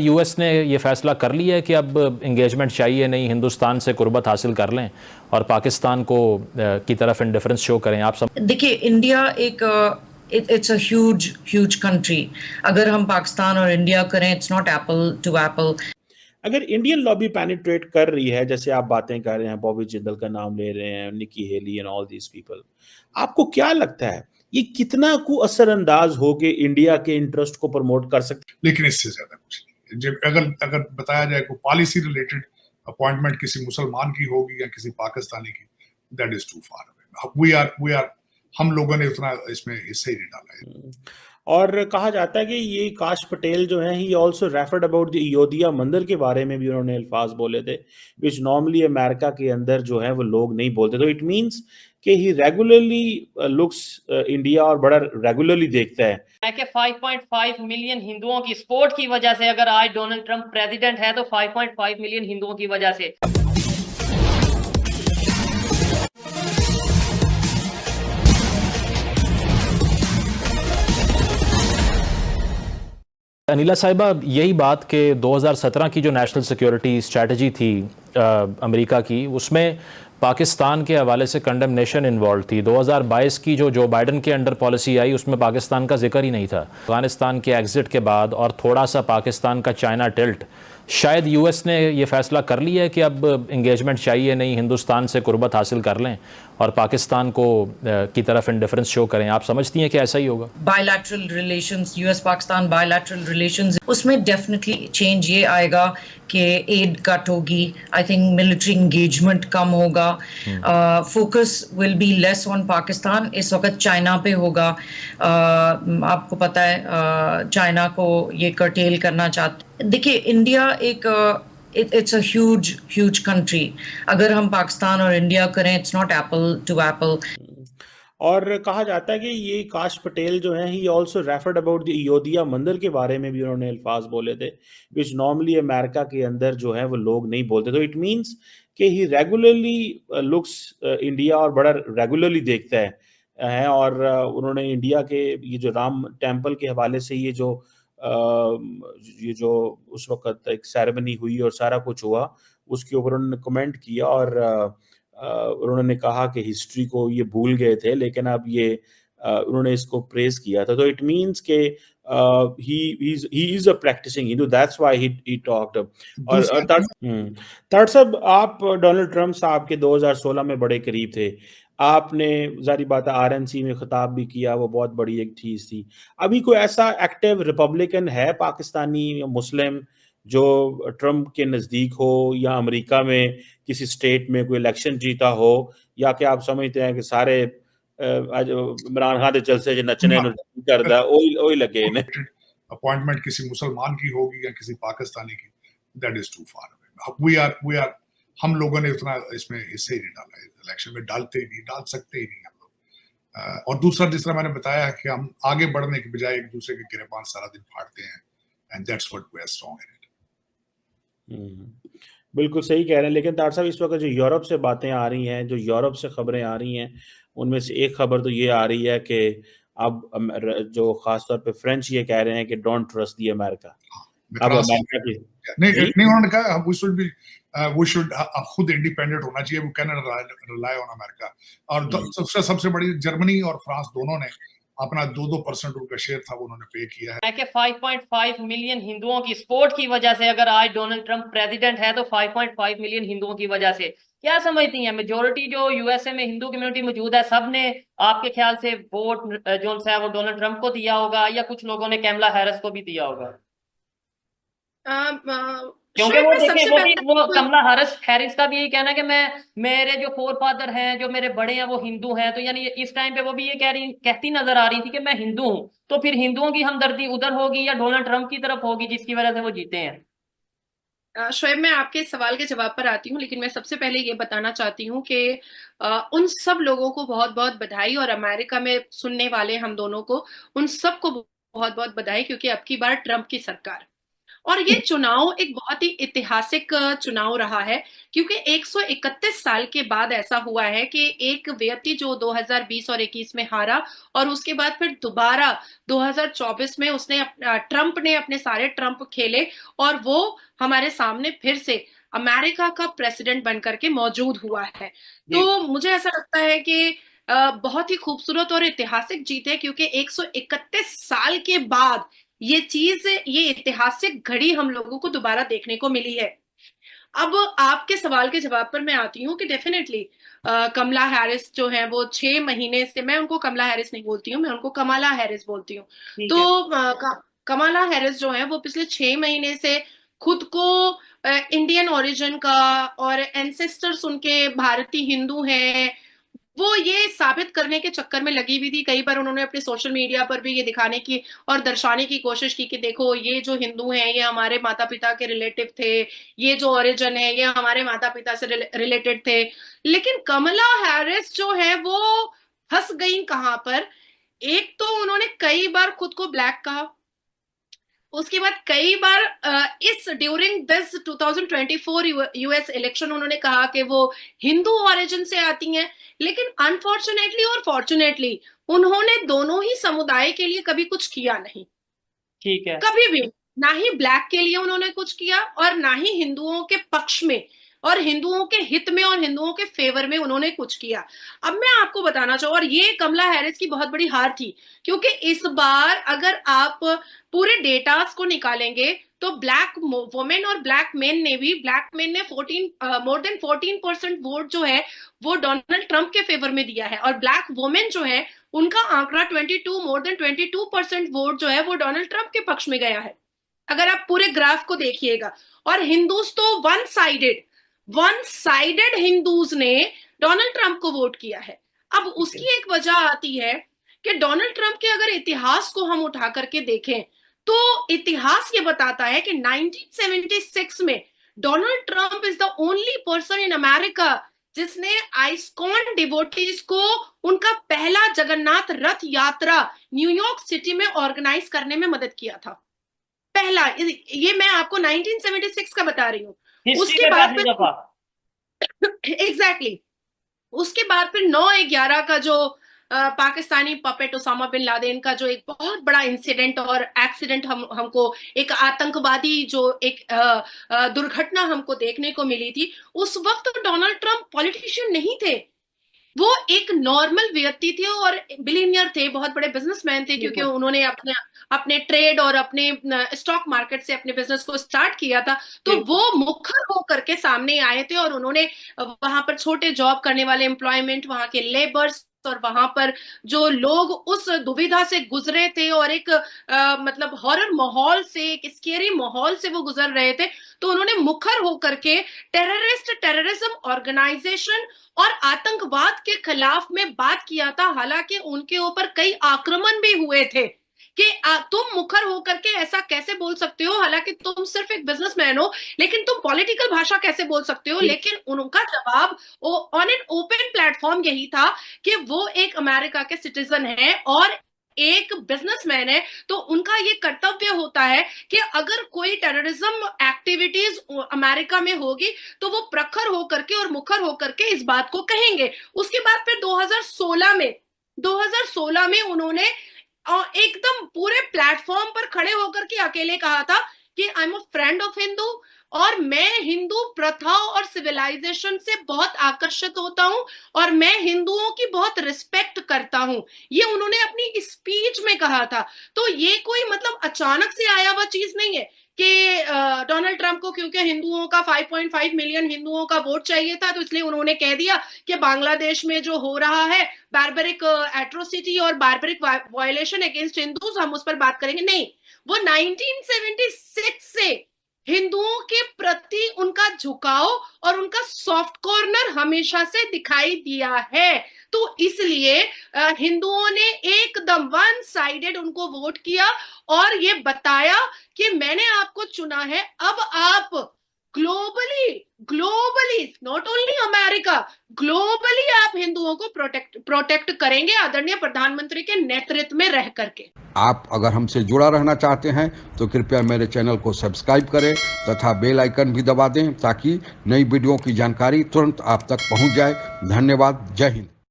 US ने ये फैसला कर लिया है कि अब इंगेजमेंट चाहिए नहीं, हिंदुस्तान से कुर्बत हासिल कर लें और पाकिस्तान को की तरफ इंडिफरेंस शो करें। आप सब देखिए, इंडिया एक it's a huge huge country. अगर हम पाकिस्तान और इंडिया करें, it's not apple to apple. अगर इंडियन लॉबी पेनिट्रेट कर रही है, जैसे आप बातें कर रहे हैं, बॉबी जिंदल का नाम ले रहे हैं, Nikki Haley and all these people, आपको क्या लगता है ये कितना को असरअंदाज हो के इंडिया के इंटरेस्ट को प्रमोट कर सकते? लेकिन इससे ज्यादा कुछ नहीं। जब अगर अगर बताया जाए को पॉलिसी रिलेटेड अपॉइंटमेंट किसी मुसलमान की होगी या किसी पाकिस्तानी की, that is too far away. We are हम लोगों ने उतना इसमें हिस्सा ही नहीं डाला है। और कहा जाता है कि ये काश पटेल जो है ही also referred about the Ayodhya मंदिर के बारे में भी उन्होंने अल्फाज बोले थे, विच नॉर्मली अमेरिका के अंदर जो है वो लोग नहीं बोलते। तो इट मींस कि ही रेगुलरली लुक्स इंडिया और बड़ा रेगुलरली देखता है कि 5.5 मिलियन हिंदुओं की सपोर्ट की वजह से अगर आज डोनाल्ड ट्रंप प्रेसिडेंट है तो 5.5 मिलियन हिंदुओं की वजह से। अनिला साहिबा, यही बात कि 2017 की जो नेशनल सिक्योरिटी स्ट्रेटजी थी अमेरिका की, उसमें पाकिस्तान के हवाले से कंडेमनेशन इन्वॉल्व थी। 2022 की जो बाइडन के अंडर पॉलिसी आई, उसमें पाकिस्तान का जिक्र ही नहीं था। अफगानिस्तान के एग्जिट के बाद और थोड़ा सा पाकिस्तान का चाइना टिल्ट, शायद यूएस ने ये फैसला कर लिया है कि अब इंगेजमेंट चाहिए नहीं, हिंदुस्तान से कुर्बत हासिल कर लें और पाकिस्तान को की तरफ इंडिफरेंस शो करें। आप समझती हैं कि ऐसा ही होगा? Bilateral relations, US Pakistan bilateral relations, उसमें डेफिनेटली चेंज ये आएगा कि एड कट होगी। आई थिंक मिलिट्री इंगेजमेंट कम होगा। Focus will be less on Pakistan. इस वक्त चाइना पे होगा। आपको पता है चाइना को ये कर्टेल करना चाहते। देखिए, इंडिया एक it's a huge huge country. अगर हम पाकिस्तान और इंडिया करें, it's not apple to apple. और कहा जाता है कि ये काश पटेल जो है ही also referred about the Ayodhya मंदिर के बारे में भी उन्होंने अल्फाज बोले थे, विच नॉर्मली अमेरिका के अंदर जो है वो लोग नहीं बोलते। तो इट मींस कि ही रेगुलरली लुक्स इंडिया और बड़ा रेगुलरली देखता है और उन्होंने इंडिया के ये जो राम टेम्पल के हवाले से ये जो उस वक्त एक सेरेमनी हुई और सारा कुछ हुआ, उसके ऊपर उन्होंने कमेंट किया और उन्होंने कहा कि हिस्ट्री को ये भूल गए थे, लेकिन अब ये उन्होंने इसको प्रेज किया था। तो इट मींस के he is a practicing Hindu, that's why he talked. और तार साहब, आप डोनाल्ड ट्रंप साहब के 2016 में बड़े करीब थे। आपने जारी बात है आरएनसी में खिताब भी किया, वो बहुत बड़ी एक चीज थी। अभी कोई ऐसा एक्टिव रिपब्लिकन है पाकिस्तानी या मुस्लिम जो ट्रंप के नजदीक हो या अमेरिका में किसी स्टेट में कोई इलेक्शन जीता हो, या कि आप समझते हैं कि सारे आज इमरान खान के जलसे जो नचने करदा ओही लगे ने? अपॉइंटमेंट किसी मुसलमान की होगी या किसी पाकिस्तानी की, that is too far away. We are हम लोगों ने उतना इसमें हिस्सा ही नहीं डाला है। इलेक्शन में डालते ही नहीं, डाल सकते ही नहीं हम लोग। और दूसरा, जिस तरह मैंने बताया कि हम आगे बढ़ने के बजाय एक दूसरे के गिरेबान सारा दिन फाड़ते हैं, and that's what we are strong in it. बिल्कुल सही कह रहे हैं। लेकिन तार साहब, इस वक्त जो यूरोप से बातें आ रही हैं, जो यूरोप से खबरें आ रही हैं, उनमें से एक खबर तो ये आ रही है कि अब जो खासतौर पे फ्रेंच ये कह रहे हैं कि डोंट ट्रस्ट दी अमेरिका। अब अमेरिका की नहीं, उन्होंने कहा वी शुड खुद इंडिपेंडेंट होना चाहिए, वो कैन रिलाई ऑन अमेरिका। और सबसे बड़ी जर्मनी और फ्रांस दोनों ने अपना 2% उनका शेयर था वो उन्होंने पे किया है। कि 5.5 मिलियन हिंदुओं की सपोर्ट की वजह से अगर आज डोनाल्ड ट्रंप प्रेसिडेंट है तो 5.5 मिलियन हिंदुओं की वजह से। क्या समझती हैं, मेजोरिटी जो यूएसए में हिंदू कम्युनिटी मौजूद है, सब ने आपके ख्याल से वोट जो है वो डोनाल्ड ट्रंप को दिया होगा या कुछ लोगों ने कैमला हैरिस को भी दिया होगा? क्योंकि वो देखिए वो कमला हैरिस का भी यही कहना है कि मेरे जो फोर फादर हैं, जो मेरे बड़े हैं, वो हिंदू हैं। तो यानी इस टाइम पे वो भी ये कहती नजर आ रही थी कि मैं हिंदू हूं। तो फिर हिंदुओं की हमदर्दी उधर होगी या डोनाल्ड ट्रंप की तरफ होगी जिसकी वजह से वो जीते हैं? शोएब, मैं आपके सवाल के जवाब पर आती हूँ, लेकिन मैं सबसे पहले ये बताना चाहती हूँ कि उन सब लोगों को बहुत बहुत बधाई, और अमेरिका में सुनने वाले हम दोनों को, उन सबको बहुत बहुत बधाई, क्योंकि अब की बार ट्रंप की सरकार। और ये चुनाव एक बहुत ही ऐतिहासिक चुनाव रहा है, क्योंकि 131 साल के बाद ऐसा हुआ है कि एक व्यक्ति जो 2020 और 21 में हारा, और उसके बाद फिर दोबारा 2024 में उसने ट्रंप ने अपने सारे ट्रंप खेले, और वो हमारे सामने फिर से अमेरिका का प्रेसिडेंट बनकर के मौजूद हुआ है। तो मुझे ऐसा लगता है कि बहुत ही खूबसूरत और ऐतिहासिक जीत है, क्योंकि 131 साल के बाद ये चीज, ये ऐतिहासिक घड़ी हम लोगों को दोबारा देखने को मिली है। अब आपके सवाल के जवाब पर मैं आती हूँ कि डेफिनेटली कमला हैरिस जो है वो 6 महीने से, मैं उनको कमला हैरिस नहीं बोलती हूँ, मैं उनको कमला हैरिस बोलती हूँ। तो कमला हैरिस जो है वो पिछले 6 महीने से खुद को इंडियन ओरिजिन का और एंसेस्टर्स उनके भारतीय हिंदू हैं, वो ये साबित करने के चक्कर में लगी हुई थी। कई बार उन्होंने अपने सोशल मीडिया पर भी ये दिखाने की और दर्शाने की कोशिश की कि देखो ये जो हिंदू हैं ये हमारे माता पिता के रिलेटिव थे, ये जो ओरिजिन है ये हमारे माता पिता से रिलेटेड थे। लेकिन कमला हैरिस जो है वो फंस गई कहां पर? एक तो उन्होंने कई बार खुद को ब्लैक कहा, उसके बाद कई बार इस ड्यूरिंग दिस 2024 यूएस इलेक्शन उन्होंने कहा कि वो हिंदू ओरिजिन से आती हैं। लेकिन अनफॉर्चुनेटली और फॉर्चुनेटली उन्होंने दोनों ही समुदाय के लिए कभी कुछ किया नहीं। ठीक है। कभी भी ना ही ब्लैक के लिए उन्होंने कुछ किया, और ना ही हिंदुओं के पक्ष में और हिंदुओं के हित में और हिंदुओं के फेवर में उन्होंने कुछ किया। अब मैं आपको बताना चाहूँ, और ये कमला हैरिस की बहुत बड़ी हार थी, क्योंकि इस बार अगर आप पूरे डेटास को निकालेंगे तो ब्लैक वुमेन और ब्लैक मेन ने भी, ब्लैक मेन ने मोर देन 14% वोट जो है वो डोनाल्ड ट्रंप के फेवर में दिया है, और ब्लैक वुमेन जो है उनका आंकड़ा 22, मोर देन 22% वोट जो है वो डोनाल्ड ट्रंप के पक्ष में गया है, अगर आप पूरे ग्राफ को देखिएगा। और हिंदूज तो वन साइडेड हिंदूज ने डोनाल्ड ट्रंप को वोट किया है। अब उसकी एक वजह आती है कि डोनाल्ड ट्रंप के अगर इतिहास को हम उठा करके देखें तो इतिहास ये बताता है कि 1976 में Donald Trump is the only person in America जिसने आइस्कॉन डिवोटीज को उनका पहला जगन्नाथ रथ यात्रा न्यूयॉर्क सिटी में ऑर्गेनाइज करने में मदद किया था। पहला, ये मैं आपको 1976 का बता रही हूँ। उसके बाद एग्जैक्टली उसके बाद फिर 9/11 का जो Pakistani puppet Osama bin Laden का जो एक बहुत बड़ा इंसिडेंट और एक्सीडेंट हमको एक आतंकवादी जो एक दुर्घटना हमको देखने को मिली थी, उस वक्त डोनाल्ड ट्रंप पॉलिटिशियन नहीं थे, वो एक नॉर्मल व्यक्ति थे और बिलियनियर थे, बहुत बड़े बिजनेसमैन थे, क्योंकि उन्होंने अपने ट्रेड और अपने स्टॉक मार्केट से अपने बिजनेस को स्टार्ट किया था। तो वो मुखर होकर के सामने आए थे और उन्होंने वहां पर छोटे जॉब करने वाले एम्प्लॉयमेंट, वहां के लेबर्स और वहां पर जो लोग उस दुविधा से गुजरे थे और एक मतलब हॉरर माहौल से, एक स्केरी माहौल से वो गुजर रहे थे, तो उन्होंने मुखर होकर के टेररिज्म ऑर्गेनाइजेशन और आतंकवाद के खिलाफ में बात किया था। हालांकि उनके ऊपर कई आक्रमण भी हुए थे कि तुम मुखर होकर के ऐसा कैसे बोल सकते हो, हालांकि तुम सिर्फ एक बिजनेसमैन हो, लेकिन तुम पॉलिटिकल भाषा कैसे बोल सकते हो। लेकिन उनका जवाब ऑन एन ओपन प्लेटफॉर्म यही था कि वो एक अमेरिका के सिटीजन है और एक बिजनेसमैन है, तो उनका ये कर्तव्य होता है कि अगर कोई टेररिज्म एक्टिविटीज अमेरिका में होगी तो वो प्रखर होकर के और मुखर होकर के इस बात को कहेंगे। उसके बाद फिर 2016 में उन्होंने एकदम पूरे प्लेटफॉर्म पर खड़े होकर के अकेले कहा था कि I am a friend of Hindu, और मैं हिंदू प्रथा और सिविलाइजेशन से बहुत आकर्षित होता हूं और मैं हिंदुओं की बहुत रिस्पेक्ट करता हूं, ये उन्होंने अपनी स्पीच में कहा था। तो ये कोई मतलब अचानक से आया हुआ चीज नहीं है कि डोनाल्ड ट्रंप को क्योंकि हिंदुओं का 5.5 मिलियन हिंदुओं का वोट चाहिए था तो इसलिए उन्होंने कह दिया कि बांग्लादेश में जो हो रहा है बारबरिक एट्रोसिटी और बारबरिक वायलेशन अगेंस्ट हिंदूज, हम उस पर बात करेंगे। नहीं, वो 1976 से हिंदुओं के प्रति उनका झुकाव और उनका सॉफ्ट कॉर्नर हमेशा से दिखाई दिया है। तो इसलिए हिंदुओं ने एकदम वन साइडेड उनको वोट किया और ये बताया कि मैंने आपको चुना है, अब आप globally not only America, globally आप हिंदुओं को प्रोटेक्ट करेंगे आदरणीय प्रधानमंत्री के नेतृत्व में रह करके। आप अगर हमसे जुड़ा रहना चाहते हैं तो कृपया मेरे चैनल को सब्सक्राइब करें तथा बेल आइकन भी दबा दें ताकि नई वीडियो की जानकारी तुरंत आप तक पहुंच जाए। धन्यवाद। जय हिंद।